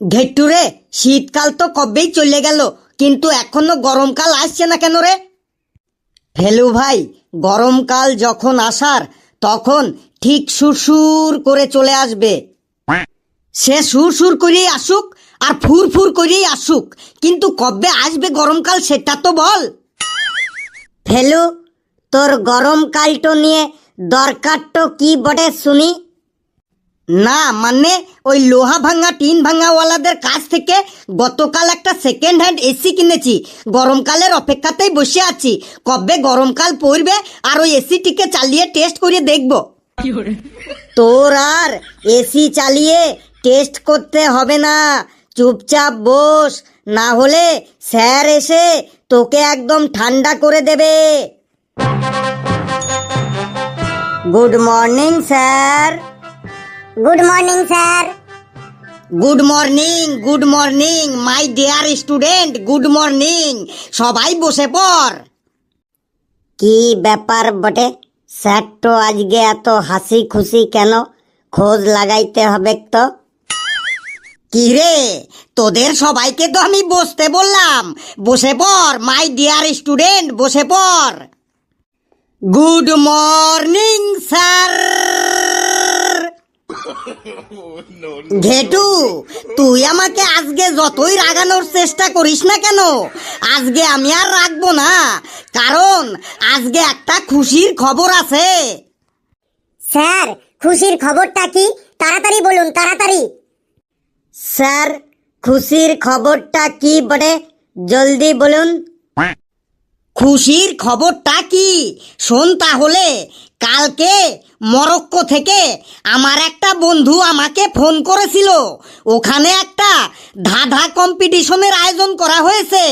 ঘেট্টু রে, শীতকাল তো কবেই চলে গেল, কিন্তু এখনো গরমকাল আসছে না কেন রে? ফেলু ভাই, গরমকাল যখন আসার তখন ঠিক সুরসুর করে চলে আসবে। সে সুরসুর করেই আসুক আর ফুরফুর করেই আসুক, কিন্তু কবে আসবে গরমকাল সেটা তো বল। ফেলু, তোর গরমকালটো নিয়ে দরকারটো কি বটে শুনি? না মানে ওই লোহা ভাঙা টিন ভাঙাওয়ালাদের কাছ থেকে গতকাল একটা সেকেন্ড হ্যান্ড এসি কিনেছি। গরমকালের অপেক্ষাতেই বসে আছি, কবে গরমকাল পড়বে আর ওই এসিটিকে চালিয়ে টেস্ট করে দেখব। তোর আর এসি চালিয়ে টেস্ট করতে হবে না, চুপচাপ বস, না হলে স্যার এসে তোকে একদম ঠান্ডা করে দেবে। Good morning sir. Good morning sir. Good morning, good morning my dear student, good morning. সবাই বসে পড়। কি ব্যাপার বটে, স্যার তো আজকে এত হাসি খুশি কেন? খোঁজ লাগাইতে হবে তো। কি রে, তোদের সবাইকে তো আমি বসতে বললাম, বসে পড় মাই ডিয়ার স্টুডেন্ট, বসে পড়। Good morning sir. ঘেটু, তুই আমাকে আজকে যতই রাগানোর চেষ্টা করিস না কেন, আজকে আমি আর রাখবো না, কারণ আজকে একটা খুশির খবর আছে। স্যার, খুশির খবরটা কি? তাড়াতাড়ি বলুন, তাড়াতাড়ি। স্যার, খুশির খবরটা কি বটে, জলদি বলুন। খুশির খবরটা কি শোন তাহলে। কালকে মরক্কো থেকে আমার একটা বন্ধু আমাকে ফোন করেছিল, ওখানে একটা ধাঁধা কম্পিটিশনের আয়োজন করা হয়েছে,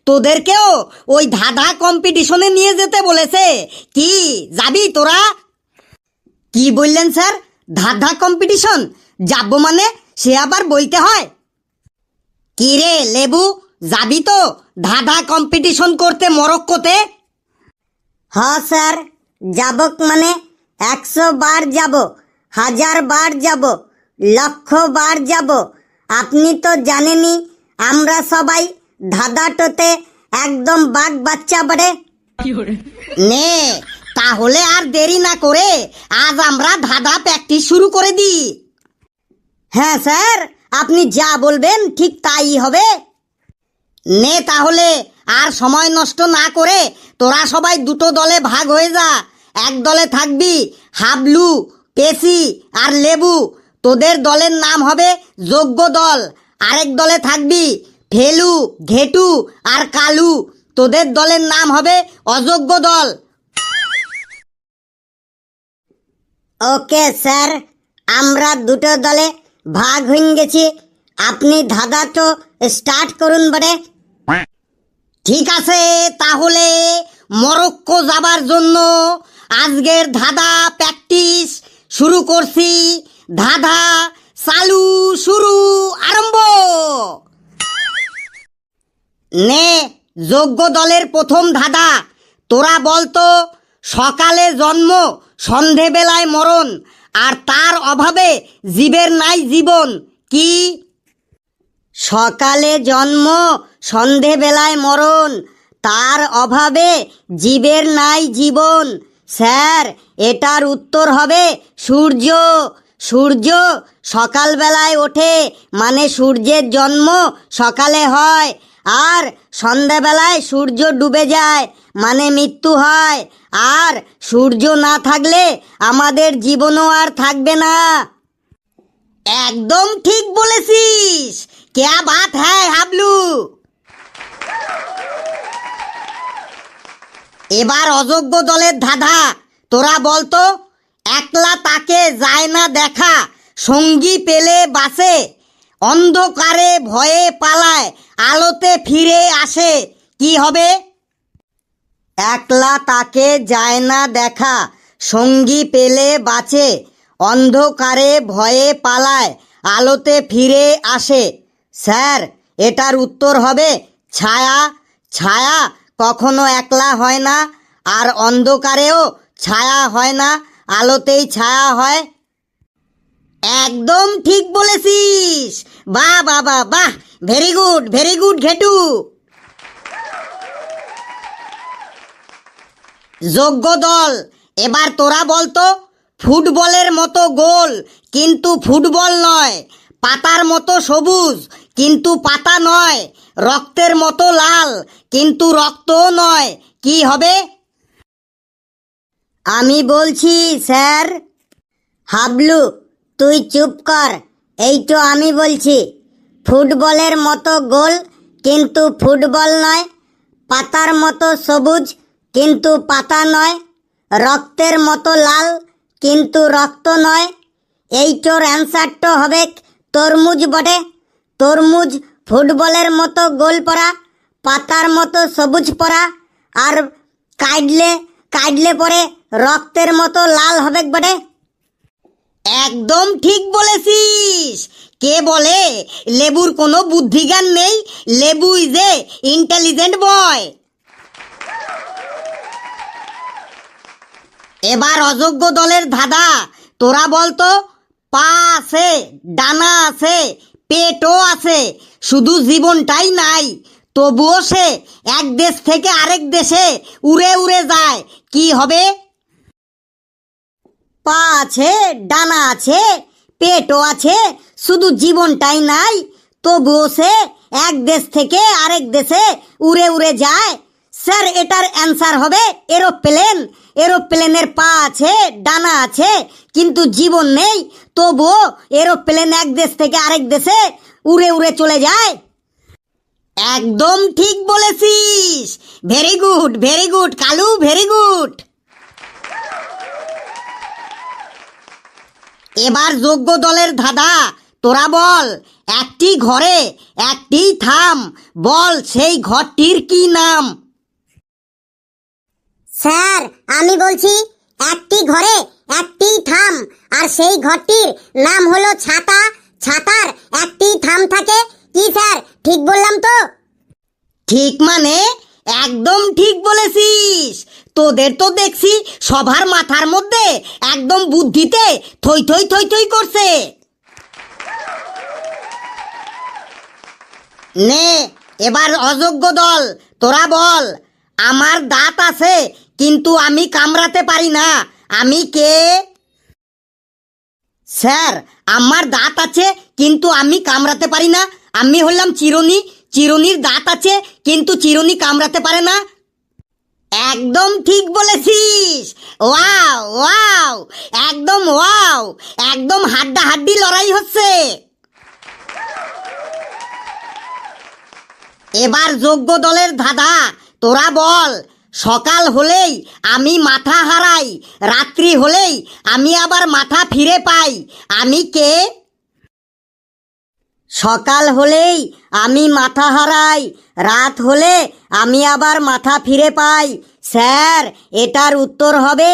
তোদেরকেও ওই ধাঁধা কম্পিটিশনে নিয়ে যেতে বলেছে। কি যাবি তোরা? কি বললেন স্যার? ধাঁধা কম্পিটিশন যাবো মানে? সে আবার বলতে হয়। কি রে লেবু, যাবি তো ধাঁধা কম্পিটিশন করতে মরক্কোতে? হ্যাঁ স্যার, যাবক মানে 100 বার যাব, 1000 বার যাব, লক্ষ বার যাব। আপনি তো জানেনই আমরা সবাই ধাঁধাটোতে একদম বাঘ বাচ্চা বটে। নে তাহলে আর দেরি না করে আজ আমরা ধাঁধা প্র্যাকটিস শুরু করে দিই। হ্যাঁ স্যার, আপনি যা বলবেন ঠিক তাই হবে। নে তাহলে আর সময় নষ্ট না করে তোরা সবাই দুটো দলে ভাগ হয়ে যা। এক দলে থাকবি হাবলু, পেশি আর লেবু, তোদের দলের নাম হবে যোগ্য দল। আরেক দলে থাকবি ফেলু, ঘেটু আর কালু, তোদের দলের নাম হবে অযোগ্য দল। ওকে স্যার, আমরা দুটো দলে ভাগ হয়ে গেছি, আপনি ধাঁধা তো স্টার্ট করুন বটে। ঠিক আছে, তাহলে মরক্কো যাবার জন্য আজকের ধাঁধা প্র্যাকটিস শুরু করছি। ধাঁধা চালু, শুরু, আরম্ভ। নে যোগ্য দলের প্রথম ধাঁধা, তোরা বলতো সকালে জন্ম সন্ধেবেলায় মরণ, আর তার অভাবে জীবের নাই জীবন, কি? সকালে জন্ম সন্ধেবেলায় মরণ, তার অভাবে জীবের নাই জীবন। স্যার, এটার উত্তর হবে সূর্য। সূর্য সকালবেলায় ওঠে মানে সূর্যের জন্ম সকালে হয়, আর সন্ধ্যাবেলায় সূর্য ডুবে যায় মানে মৃত্যু হয়। আর সূর্য না থাকলে আমাদের জীবনও আর থাকবে না। একদম ঠিক বলেছিস, क्या बात है হাবলু। এবার অযোগ্য দলের ধাঁধা, তোরা বলতো একলা তাকে যায় না দেখা, সঙ্গী পেলে বাসে, অন্ধকারে ভয়ে পালায়, আলোতে ফিরে আসে, কি হবে? একলা তাকে যায় না দেখা, সঙ্গী পেলে বাঁচে, অন্ধকারে ভয়ে পালায়, আলোতে ফিরে আসে। স্যার, এটার উত্তর হবে ছায়া। ছায়া কখনো একলা হয় না, আর অন্ধকারেও ছায়া হয় না, আলোতেই ছায়া হয়। একদম ঠিক বলেছিস। বাহ বাহ বাহ বাহ, ভেরি গুড ঘেটু। যোগ্য দল, এবার তোরা বলতো ফুটবলের মতো গোল কিন্তু ফুটবল নয়, পাতার মতো সবুজ কিন্তু পাতা নয়, রক্তের মতো লাল কিন্তু রক্তও নয়, কি হবে? আমি বলছি স্যার। হাবলু তুই চুপ কর, এই তো আমি বলছি। ফুটবলের মতো গোল কিন্তু ফুটবল নয়, পাতার মতো সবুজ কিন্তু পাতা নয়, রক্তের মতো লাল কিন্তু রক্ত নয়। এইটোর অ্যান্সারটা হবে তরমুজ বটে। তরমুজ ফুটবলের মতো গোল পরা, পাতার মতো সবুজ পরা, আর কাটলে পরে রক্তের মতো লাল হবে বটে। একদম ঠিক বলেছিস। কে বলে লেবুর কোনো বুদ্ধিজ্ঞান নেই? লেবু ইজ এ ইন্টেলিজেন্ট বয়। এবার অযোগ্য দলের ধাঁধা, তোরা বলতো পা আছে, ডানা আছে, পেটও আছে, শুধু জীবনটাই নাই, তবুও সে এক দেশ থেকে আরেক দেশে উড়ে উড়ে যায়, কি হবে? পা আছে, ডানা আছে, পেটও আছে, শুধু জীবনটাই নাই, তবুও সে এক দেশ থেকে আরেক দেশে উড়ে উড়ে যায়। স্যার এটার অ্যান্সার হবে এরোপ্লেন। এরোপ্লেনের পা আছে, ডানা আছে, কিন্তু জীবন নেই, তবুও এরোপ্লেন এক দেশ থেকে আরেক দেশে উড়ে উড়ে চলে যায়। একদম ঠিক বলেছিস। Very good Kalu, very good. এবার যোগ্য দলের ধাঁধা, তোরা বল একটি ঘরে একটি থাম, বল সেই ঘরটির কি নাম? স্যার আমি বলছি একটি ঘরে একটি থাম, আর সেই ঘরটির নাম হলো ছাতা। ছাতার একটি থাম থাকে। কি স্যার ঠিক বললাম তো? ঠিক মানে একদম ঠিক বলেছিস। তোদের তো দেখছি সবার মাথার মধ্যে একদম বুদ্ধিতে থই থই থই থই করছে। নে এবার অযোগ্য দল, তোরা বল আমার দাঁত আছে কিন্তু আমি কামড়াতে পারি না, আমি কে? স্যার আমার দাঁত আছে কিন্তু আমি কামড়াতে পারি না, আমি হলাম চিরুনি। চিরুনির দাঁত আছে কিন্তু চিরুনি কামড়াতে পারে না। একদম ঠিক বলেছিস। ওয়াও ওয়াও, একদম ওয়াও, একদম হাড্ডাহাড্ডি লড়াই হচ্ছে। এবার যোগ্য দলের ধাঁধা, তোরা বল সকাল হলেই আমি মাথা হারাই, রাত্রি হলেই আমি আবার মাথা ফিরে পাই, আমি কে? সকাল হলেই আমি মাথা হারাই, রাত হলে আমি আবার মাথা ফিরে পাই। স্যার এটার উত্তর হবে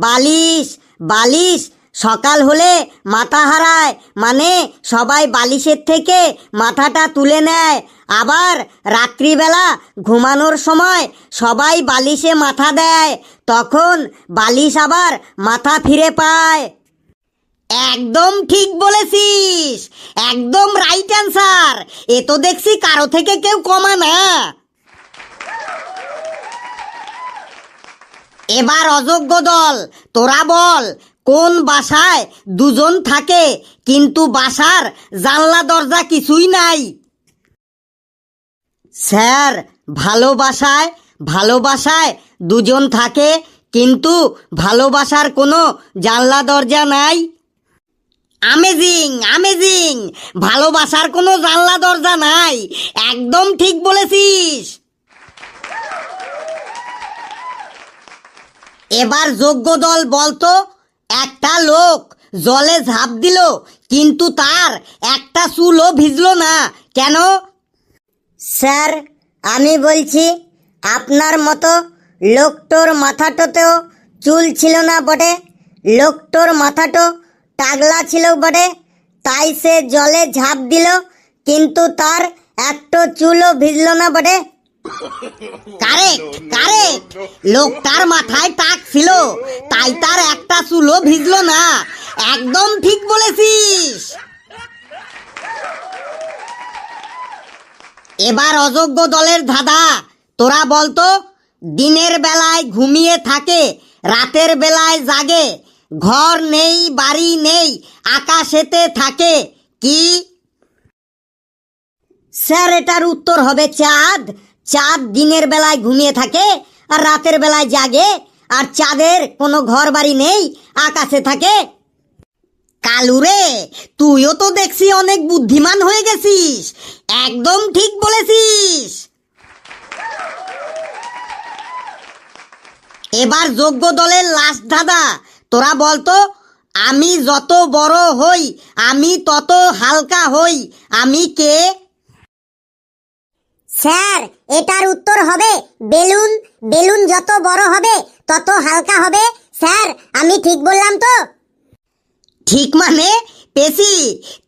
বালিশ। বালিশ সকাল হলে মাথা হারায় মানে সবাই বালিশের থেকে মাথাটা তুলে নেয়, আবার রাত্রিবেলা ঘুমানোর সময় সবাই বালিশে মাথা দেয়, তখন বালিশ আবার মাথা ফিরে পায়। একদম ঠিক বলেছিস, একদম রাইট অ্যান্সার। এ তো দেখছি কারো থেকে কেউ কমা না। এবার অযোগ্য দল, তোরা বল কোন বাসায় দুজন থাকে কিন্তু বাসার জানলা দরজা কিছুই নাই? স্যার ভালোবাসায় দুজন থাকে কিন্তু ভালোবাসার কোনো জানলা দরজা নাই। আমেজিং, ভালোবাসার কোনো জানলা দরজা নাই, একদম ঠিক বলেছিস। এবার যোগ্য দল বলতো একটা লোক জলে ঝাঁপ দিল কিন্তু তার একটা চুলও ভিজলো না, কেন? স্যার আমি বলছি আপনার মতো লোকটোর মাথাটোতেও চুল ছিল না বটে, লোকটোর মাথাটো টাগলা ছিল বটে, তাই সে জলে ঝাঁপ দিল কিন্তু তার একটা চুলও ভিজলো না বটে। কারেক্ট, লোকটার মাথায় টাক ছিল তাই তার একটা চুলও ভিজলো না, একদম ঠিক বলেছিস। এবার অযোগ্য দলের ধাঁধা, তোরা বলতো দিনের বেলায় ঘুমিয়ে থাকে, রাতের বেলায় জাগে, ঘর নেই বাড়ি নেই, আকাশেতে থাকে, কি? স্যার এটার উত্তর হবে চাঁদ। চাঁদ দিনের বেলায় ঘুমিয়ে থাকে আর রাতের বেলায় জাগে, আর চাঁদের কোনো ঘর বাড়ি নেই, আকাশে থাকে। কালুরে, তুইও তো দেখছি অনেক বুদ্ধিমান হয়ে গেছিস, একদম ঠিক বলেছিস। এবার যোগ্য দলের লাস্ট ধাঁধা, তোরা বলতো আমি যত বড় হই আমি তত হালকা হই, আমি কে? স্যার এটার উত্তর হবে বেলুন। বেলুন যত বড় হবে তত হালকা হবে। স্যার আমি ঠিক বললাম তো? ঠিক মানে পেশি,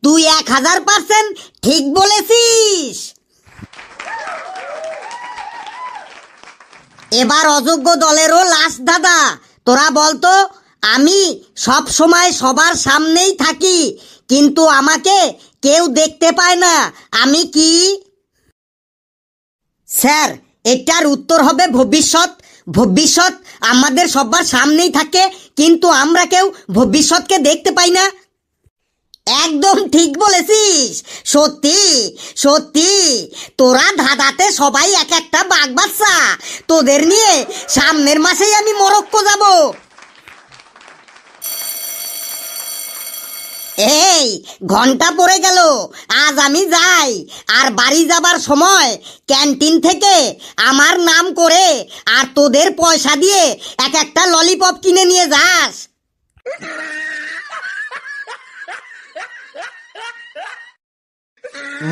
তুই 1000% ঠিক বলেছিস। এবার অযোগ্য দলেরও লাস্ট দাদা, তোরা বলতো আমি সব সময় সবার সামনেই থাকি, কিন্তু আমাকে কেউ দেখতে পায় না, আমি কি? স্যার এটার উত্তর হবে ভবিষ্যৎ। ভবিষ্যৎ আমাদের সবার সামনেই থাকে, কিন্তু আমরা কেউ ভবিষ্যৎকে দেখতে পাই না। একদম ঠিক বলেছিস, সত্যি সত্যি। তোরা ধাঁধাতে সবাই এক একটা বাঘ বাচ্চা, তোদের নিয়ে সামনের মাসেই আমি মরক্কো যাব। এই ঘন্টা পড়ে গেল, আজ আমি যাই। আর বাড়ি যাবার সময় ক্যান্টিন থেকে আমার নাম করে আর তোদের পয়সা দিয়ে এক একটা ললিপপ কিনে নিয়ে যাস।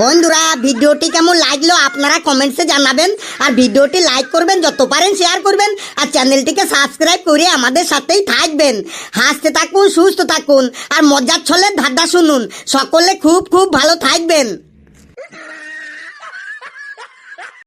বন্ধুরা ভিডিওটি কেমন লাগলো আপনারা কমেন্টসে জানাবেন, আর ভিডিওটি লাইক করবেন, যত পারেন শেয়ার করবেন, আর চ্যানেলটিকে সাবস্ক্রাইব করে আমাদের সাথেই থাকবেন। হাসতে থাকুন, সুস্থ থাকুন, আর মজার ছলে ধাঁধা শুনুন। সকলে খুব খুব ভালো থাকবেন।